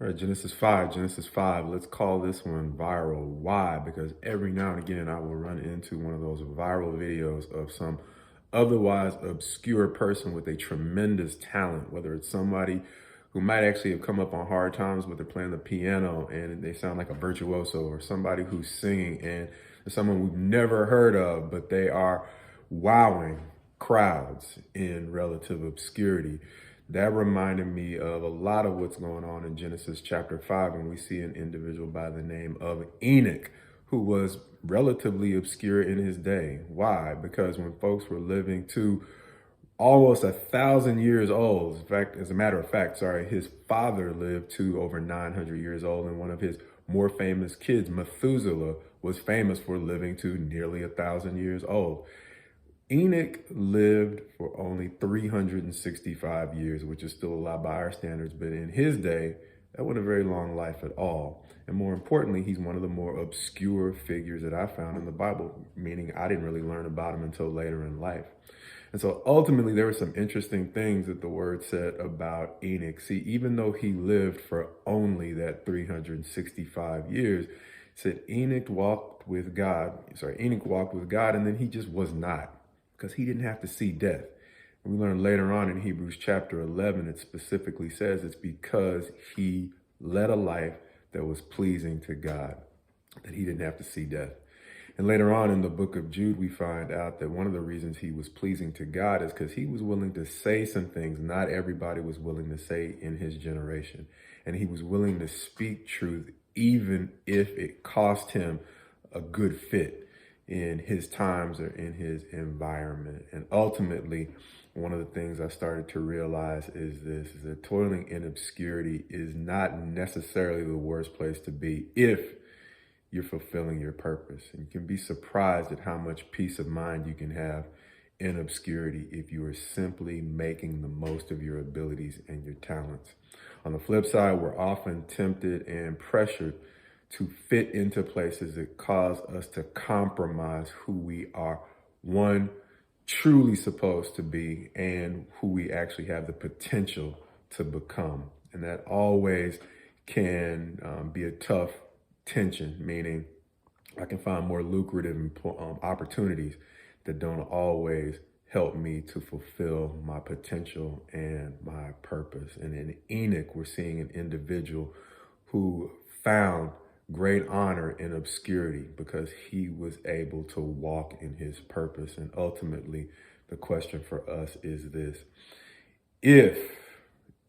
All right, Genesis 5, Genesis 5. Let's call this one viral. Why? Because every now and again, I will run into one of those viral videos of some otherwise obscure person with a tremendous talent, whether it's somebody who might actually have come up on hard times, but they're playing the piano and they sound like a virtuoso, or somebody who's singing and someone we've never heard of, but they are wowing crowds in relative obscurity. That reminded me of a lot of what's going on in Genesis chapter 5 when we see an individual by the name of Enoch, who was relatively obscure in his day. Why? Because when folks were living to almost 1,000 years old, in fact, as a matter of fact, his father lived to over 900 years old, and one of his more famous kids, Methuselah, was famous for living to nearly 1,000 years old. Enoch lived for only 365 years, which is still a lot by our standards, but in his day, that wasn't a very long life at all. And more importantly, he's one of the more obscure figures that I found in the Bible, meaning I didn't really learn about him until later in life. And so ultimately, there were some interesting things that the word said about Enoch. See, even though he lived for only that 365 years, it said Enoch walked with God, and then he just was not, because he didn't have to see death. We learn later on in Hebrews chapter 11, it specifically says it's because he led a life that was pleasing to God, that he didn't have to see death. And later on in the book of Jude, we find out that one of the reasons he was pleasing to God is because he was willing to say some things not everybody was willing to say in his generation. And he was willing to speak truth, even if it cost him a good fit in his times or in his environment. And ultimately, one of the things I started to realize is that toiling in obscurity is not necessarily the worst place to be if you're fulfilling your purpose. And you can be surprised at how much peace of mind you can have in obscurity if you are simply making the most of your abilities and your talents. On the flip side, we're often tempted and pressured to fit into places that cause us to compromise who we are, one, truly supposed to be, and who we actually have the potential to become. And that always can be a tough tension, meaning I can find more lucrative opportunities that don't always help me to fulfill my potential and my purpose. And in Enoch, we're seeing an individual who found great honor in obscurity because he was able to walk in his purpose. And ultimately, the question for us is this: if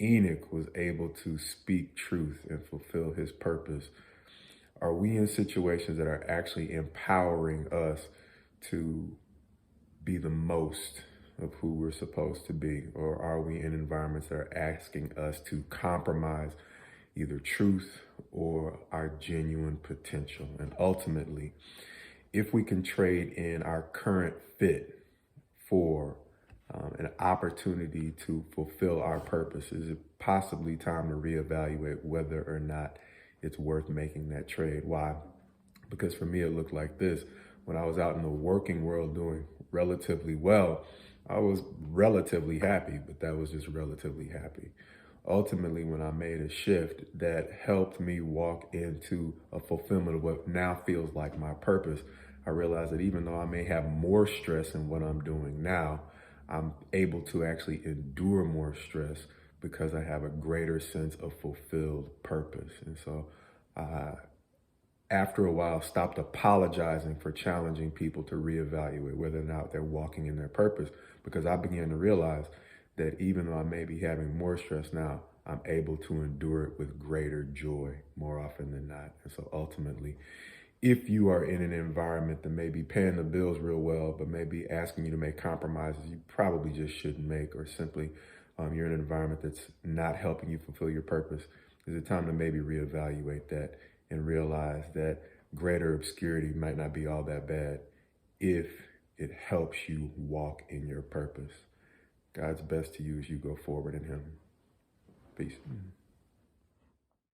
Enoch was able to speak truth and fulfill his purpose, are we in situations that are actually empowering us to be the most of who we're supposed to be? Or are we in environments that are asking us to compromise either truth or our genuine potential? And ultimately, if we can trade in our current fit for an opportunity to fulfill our purpose, is it possibly time to reevaluate whether or not it's worth making that trade? Why? Because for me, it looked like this. When I was out in the working world doing relatively well, I was relatively happy, but that was just relatively happy. Ultimately, when I made a shift that helped me walk into a fulfillment of what now feels like my purpose, I realized that even though I may have more stress in what I'm doing now, I'm able to actually endure more stress because I have a greater sense of fulfilled purpose. And so after a while, stopped apologizing for challenging people to reevaluate whether or not they're walking in their purpose, because I began to realize that even though I may be having more stress now, I'm able to endure it with greater joy more often than not. And so ultimately, if you are in an environment that may be paying the bills real well, but may be asking you to make compromises you probably just shouldn't make, or simply you're in an environment that's not helping you fulfill your purpose, is it time to maybe reevaluate that and realize that greater obscurity might not be all that bad if it helps you walk in your purpose. God's best to you as you go forward in him. Peace.